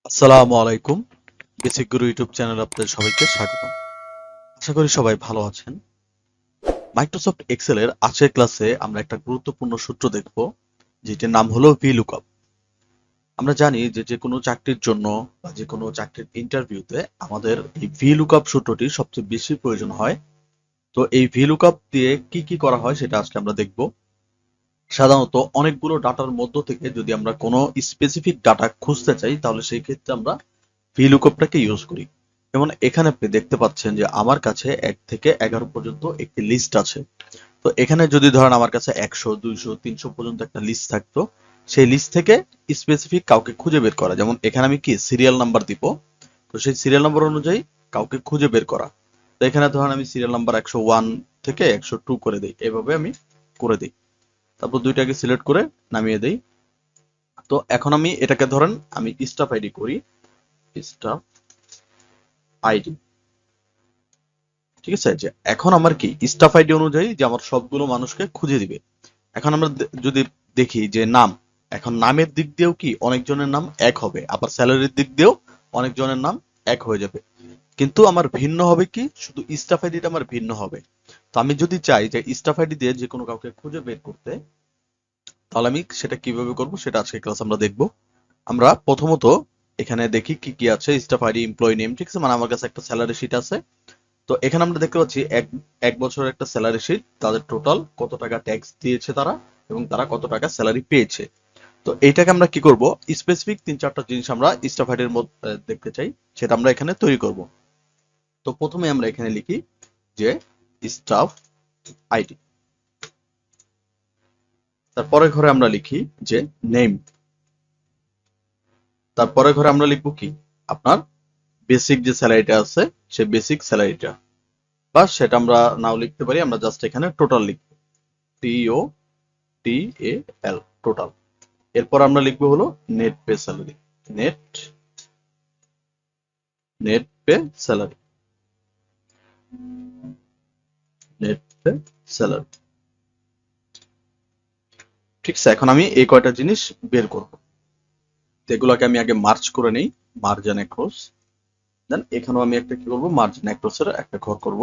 আসসালামু আলাইকুম। বেসিক গুরু ইউটিউব চ্যানেলে আপনাদের সবাইকে স্বাগতম। আশা করি সবাই ভালো আছেন। মাইক্রোসফট এক্সেল এর আজকের ক্লাসে আমরা একটা গুরুত্বপূর্ণ সূত্র দেখব, যেটির নাম হলো VLOOKUP। আমরা জানি যে যে কোনো চাকরির জন্য বা যে কোনো চাকরির ইন্টারভিউতে আমাদের এই VLOOKUP সূত্রটি সবচেয়ে বেশি প্রয়োজন হয়। তো এই VLOOKUP দিয়ে কি কি করা হয় সেটা আজকে আমরা দেখব। সাধারণত অনেকগুলো ডাটার মধ্য থেকে যদি আমরা কোনো স্পেসিফিক ডাটা খুঁজতে চাই, তাহলে সেই ক্ষেত্রে আমরা VLOOKUPটাকে ইউজ করি। যেমন এখানে আপনি দেখতে পাচ্ছেন যে আমার কাছে 1 থেকে 11 পর্যন্ত একটি লিস্ট আছে। তো এখানে যদি ধরেন আমার কাছে 100, 200, 300 পর্যন্ত একটা লিস্ট থাকতো, সেই লিস্ট থেকে স্পেসিফিক কাউকে খুঁজে বের করা। যেমন এখানে আমি কি সিরিয়াল নাম্বার দিব, তো সেই সিরিয়াল নাম্বার অনুযায়ী কাউকে খুঁজে বের করা। তো এখানে ধরেন আমি সিরিয়াল নাম্বার 101 থেকে 102 করে দিই, এভাবে আমি করে দিই। তারপর দুইটাকে সিলেক্ট করে নামিয়ে দেই। তো এখন আমি এটাকে ধরেন আমি স্টাফ আইডি করি, স্টাফ আইডি। ঠিক আছে, যে এখন আমার কি স্টাফ আইডি অনুযায়ী যে আমার সবগুলো মানুষকে খুঁজে দিবে। এখন আমরা যদি দেখি যে নাম, এখন নামের দিক দিয়েও কি অনেকজনের নাম এক হবে, আবার স্যালারির দিক দিয়েও অনেকজনের নাম এক হয়ে যাবে। কিন্তু আমার ভিন্ন হবে কি, শুধু স্টাফ আইডিটা আমার ভিন্ন হবে। তো আমি যদি চাই যে স্টাফ আইডি দিয়ে যে কোনো কাউকে খুঁজে বের করতে, তাহলে আমি সেটা কিভাবে করব সেটা আজকে ক্লাস আমরা দেখব। আমরা প্রথমত এখানে দেখি কি কি আছে। স্টাফ আইডি, এমপ্লয়ি নেম, ঠিক আছে, মানে আমার কাছে একটা স্যালারি শিট আছে। তো এখানে আমরা দেখতে পাচ্ছি এক বছরের একটা স্যালারি শিট, তাদের টোটাল কত টাকা ট্যাক্স দিয়েছে তারা, এবং তারা কত টাকা স্যালারি পেয়েছে। তো এইটাকে আমরা কি করব, স্পেসিফিক 3-4টা জিনিস আমরা স্টাফ আইডির মধ্যে দেখতে চাই, সেটা আমরা এখানে তৈরি করব। তো প্রথমে আমরা এখানে লিখি যে স্টাফ আইডি, তারপরে ঘরে আমরা লিখি যে নেম, তারপরে ঘরে আমরা লিখবো কি আপনার বেসিক যে স্যালারিটা আছে সেই বেসিক স্যালারিটা, বা সেটা আমরা নাও লিখতে পারি, আমরা জাস্ট এখানে টোটাল লিখবো, TOTAL, টোটাল। এরপর আমরা লিখবো হলো net pay salary, net net pay salary, net pay salary. ঠিক আছে, এখন আমি এই কয়টা জিনিস বের করব। তো এগুলোকে আমি আগে মার্জ করে নেই, মার্জ এন্ড অ্যাক্রস। দেন এখানেও আমি একটা কি করবো, মার্জ এন্ড অ্যাক্রস এর একটা ঘর করব।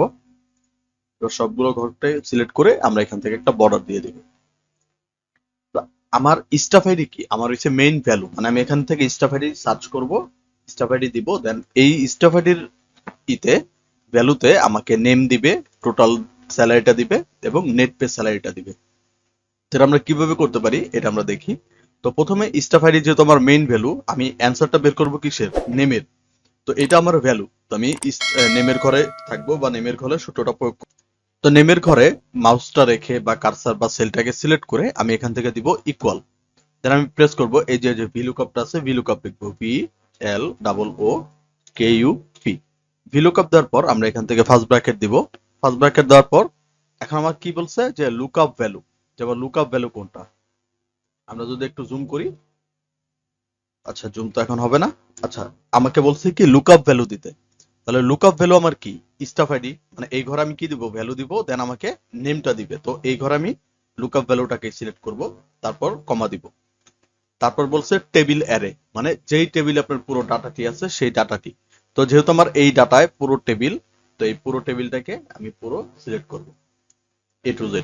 তো সবগুলো ঘরটাই সিলেক্ট করে আমরা এখান থেকে একটা বর্ডার দিয়ে দিব। তো আমার স্টাফ আইডি কি, আমার হচ্ছে মেইন ভ্যালু, মানে আমি এখান থেকে স্টাফ আইডি সার্চ করব, স্টাফ আইডি দিব, দেন এই স্টাফ আইডির ইতে ভ্যালুতে আমাকে নেম দিবে, টোটাল স্যালারিটা দিবে, এবং নেট পে স্যালারিটা দিবে। সেটা আমরা কিভাবে করতে পারি এটা আমরা দেখি। তো প্রথমে স্টাফ আইডি যেহেতু আমার মেইন ভ্যালু, আমি অ্যান্সারটা বের করবো কিসের, নেমের। তো এটা আমার ভ্যালু, তো আমি নেমের ঘরে থাকবো, বা নেমের ঘরে সূত্রটা প্রয়োগ করবো। তো নেমের ঘরে মাউসটা রেখে বা কার্সার বা সেলটাকে সিলেক্ট করে আমি এখান থেকে দিব ইকুয়াল। দেন আমি প্রেস করব, এই যে যে VLOOKUPটা আছে, VLOOKUP লিখবো, VLOOKUP। VLOOKUP দেওয়ার পর আমরা এখান থেকে ফার্স্ট ব্র্যাকেট দিব। ফার্স্ট ব্র্যাকেট দেওয়ার পর এখন আমার কি বলছে যে লুকআপ ভ্যালু, যেমন লুকআপ ভ্যালু কোনটা, আমরা যদি একটু জুম করি, আচ্ছা জুম তো এখন হবে না। আচ্ছা, আমাকে বলছে কি লুকআপ ভ্যালু দিতে, তাহলে লুকআপ ভ্যালু আমার কি স্টাফ আইডি, মানে এই ঘরে আমি কি দিব, ভ্যালু দিব, দেন আমাকে নেমটা দিবে। তো এই ঘরে আমি লুকআপ ভ্যালুটাকে সিলেক্ট করব, তারপর কমা দিব। তারপর বলছে টেবিল অ্যারে, মানে যেই টেবিলে আপনার পুরো ডাটাটি আছে সেই ডাটাটি। তো যেহেতু আমার এই ডাটায় পুরো টেবিল, তো এই পুরো টেবিলটাকে আমি পুরো সিলেক্ট করব, A to Z,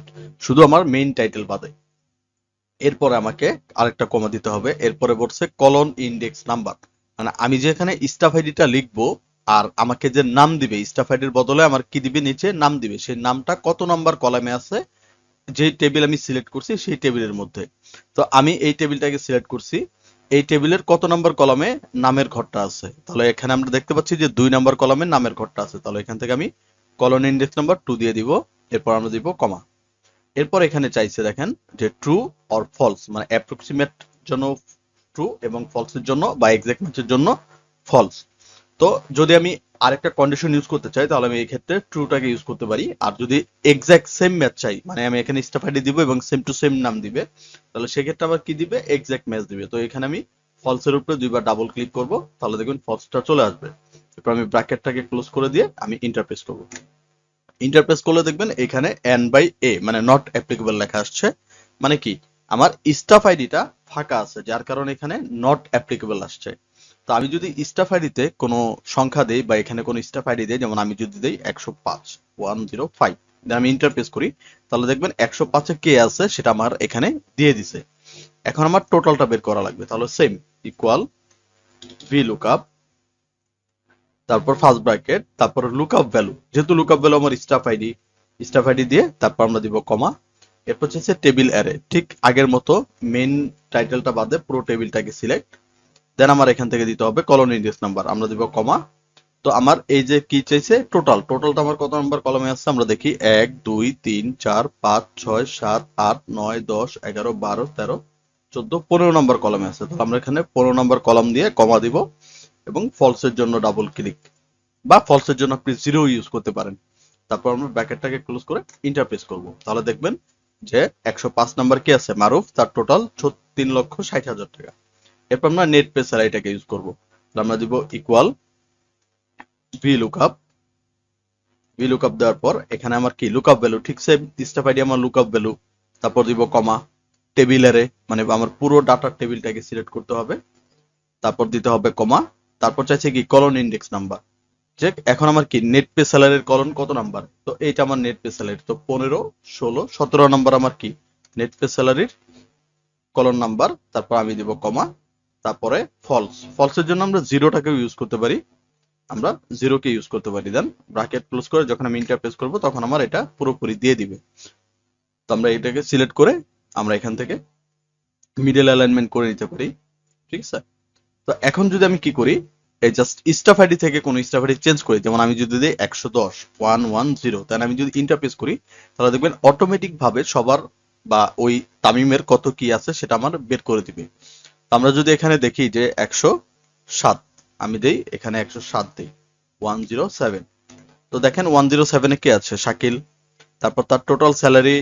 শুধু আমার মেইন টাইটেল বাদে। এরপরে আমাকে আরেকটা কমা দিতে হবে। এরপরে বলছে কলন ইন্ডেক্স নাম্বার, মানে আমি যে এখানে স্টাফ আইডিটা লিখবো, আর আমাকে যে নাম দিবে স্টাফ আইডির বদলে আমার কি দিবে, নিচে নাম দিবে, সেই নামটা কত নাম্বার কলামে আছে, যে টেবিল আমি সিলেক্ট করছি সেই টেবিলের মধ্যে। তো আমি এই টেবিলটাকে সিলেক্ট করছি, এই টেবিলের কত নাম্বার কলামে নামের ঘরটা আছে, তাহলে এখানে আমরা দেখতে পাচ্ছি যে 2 নাম্বার কলামে নামের ঘরটা আছে। তাহলে এখান থেকে আমি কলন ইন্ডেক্স নাম্বার 2 দিয়ে দিব, এরপর আমরা দিব কমা। এরপর এখানে চাইছে দেখেন যে ট্রু অর ফলস, মানে অ্যাপ্রক্সিমেট জন্য ট্রু এবং ফলসের জন্য বা এক্সাক্ট ম্যাচের জন্য ফলস। তো যদি আমি আরেকটা কন্ডিশন ইউজ করতে চাই, তাহলে আমি এই ক্ষেত্রে ট্রুটাকে ইউজ করতে পারি। আর যদি এক্সাক্ট সেম ম্যাচ চাই, মানে আমি এখানে স্টাফ আইডি দিব এবং সেম টু সেম নাম দিবে, তাহলে সেক্ষেত্রে আবার কি দিবে, এক্সাক্ট ম্যাচ দিবে। তো এখানে আমি ফলসের উপরে দুইবার ডাবল ক্লিক করব, তাহলে দেখবেন ফলসটা চলে আসবে। এরপর আমি ব্র্যাকেটটাকে ক্লোজ করে দিয়ে আমি ইন্টারপ্রেস করব। ইন্টারপ্রেস করলে দেখবেন এখানে N/A মানে নট অ্যাপ্লিকেবল লেখা আসছে, মানে কি আমার স্টাফ আইডিটা ফাঁকা আছে, যার কারণে এখানে নট অ্যাপ্লিকেবল আসছে। তো আমি যদি স্টাফ আইডিতে কোনো সংখ্যা দেই বা এখানে কোনো স্টাফ আইডি দেই, যেমন আমি যদি দেই 105 105, দেন আমি ইন্টারপ্রেস করি, তাহলে দেখবেন 105-এ কে আছে সেটা আমার এখানে দিয়ে দিছে। এখন আমার টোটালটা বের করা লাগবে, তাহলে সেম ইকুয়াল VLOOKUP, তারপর ফার্স্ট ব্র্যাকেট, তারপর লুকআপ ভ্যালু, যেহেতু লুকআপ ভ্যালু আমার স্টাফ আইডি দিয়ে তারপর আমরা দিব কমা, এরপর হচ্ছে টেবিল অ্যারে, ঠিক আগের মতো মেইন টাইটেলটা বাদে পুরো টেবিলটাকে সিলেক্ট, দেন আমার এখান থেকে দিতে হবে কলম ইন্ডেক্স নাম্বার, আমরা দিব কমা। তো আমার এই যে কি চাইছে টোটালটা আমার কত নাম্বার কলমে আছে আমরা দেখি, 1 2 3 4 5 6 7 8 9 10 11 12 13 14 15 নাম্বার কলমে আছে। তাহলে আমরা এখানে 15 নাম্বার কলম দিয়ে কমা দিব এবং ফলসের জন্য ডাবল ক্লিক, বা ফলসের জন্য আপনি জিরো ইউজ করতে পারেন। তারপর আমরা ব্র্যাকেটটাকে ক্লোজ করে ইন্টারপ্রেস করব, তাহলে দেখবেন যে 105 নাম্বার কি আছে মারুফ, তার টোটাল 3,60,000 টাকা। এরপর আমরা নেট পে স্যালারিটাকে ইউজ করব, আমরা দিব ইকুয়াল VLOOKUP, VLOOKUP দেওয়ার পর এখানে আমার কি লুকআপ ভ্যালু, ঠিক সেম স্টাফ আইডি আমার লুকআপ ভ্যালু, তারপর দিব কমা, টেবিলের মানে আমার পুরো ডাটার টেবিলটাকে সিলেক্ট করতে হবে, তারপর দিতে হবে কমা, তারপর চাইছে কি কলন ইন্ডেক্স নাম্বার, যে এখন আমার কি নেট পে স্যালারির কলন কত নাম্বার, তো এইটা আমার নেট পে স্যালারি, তো 15 16 17 নাম্বার আমার কি নেট পে স্যালারির কলন নাম্বার, তারপর আমি দিব কমা, তারপরে ফলসের জন্য আমরা জিরোটাকে ইউজ করতে পারি, আমরা জিরোকে ইউজ করতে পারি, দেন ব্র্যাকেট ক্লোজ করে যখন আমি ইন্টারপ্রেস করব তখন আমার এটা পুরোপুরি দিয়ে দিবে। তো আমরা এটাকে সিলেক্ট করে আমরা এখান থেকে মিডল অ্যালাইনমেন্ট করে নিতে পারি, ঠিক আছে। তো এখন যদি আমি কি করি, এই জাস্ট স্টাফ আইডি থেকে কোনো স্টাফ আইডি চেঞ্জ করি, যেমন আমি যদি দিই 110 110, তাহলে আমি যদি ইন্টারপ্রেস করি তাহলে দেখবেন অটোমেটিক ভাবে সবার বা ওই তামিমের কত কি আছে সেটা আমার বের করে দিবে। তো আমরা যদি এখানে দেখি যে 107, আমি দেই এখানে 107 দিই 107, তো দেখেন 107-এ কে আছে, শাকিল, তারপর তার টোটাল স্যালারি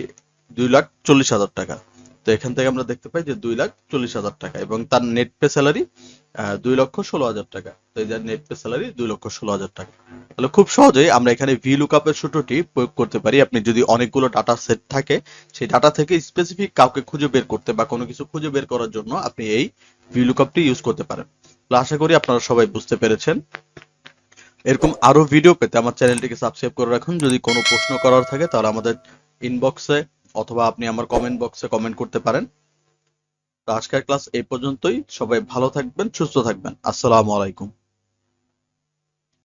2,40,000 টাকা। তো এখান থেকে আমরা দেখতে পাই যে 2,40,000 টাকা, এবং তার নেট পে স্যালারি 2,16,000 টাকা। তো এই যে নেট পে স্যালারি 2,16,000 টাকা। তাহলে খুব সহজেই আমরা এখানে VLOOKUP এর সূত্রটি প্রয়োগ করতে পারি। আপনি যদি অনেকগুলো ডাটা সেট থাকে, সেই ডাটা থেকে স্পেসিফিক কাউকে খুঁজে বের করতে বা কোনো কিছু খুঁজে বের করার জন্য আপনি এই VLOOKUP-টি ইউজ করতে পারেন। তো আশা করি আপনারা সবাই বুঝতে পেরেছেন। এরকম আরো ভিডিও পেতে আমার চ্যানেলটিকে সাবস্ক্রাইব করে রাখুন। যদি কোনো প্রশ্ন করার থাকে তাহলে আমাদের ইনবক্সে অথবা আপনি আমার কমেন্ট বক্সে কমেন্ট করতে পারেন। তো আজকের ক্লাস এই পর্যন্তই। সবাই ভালো থাকবেন, সুস্থ থাকবেন। আসসালামু আলাইকুম।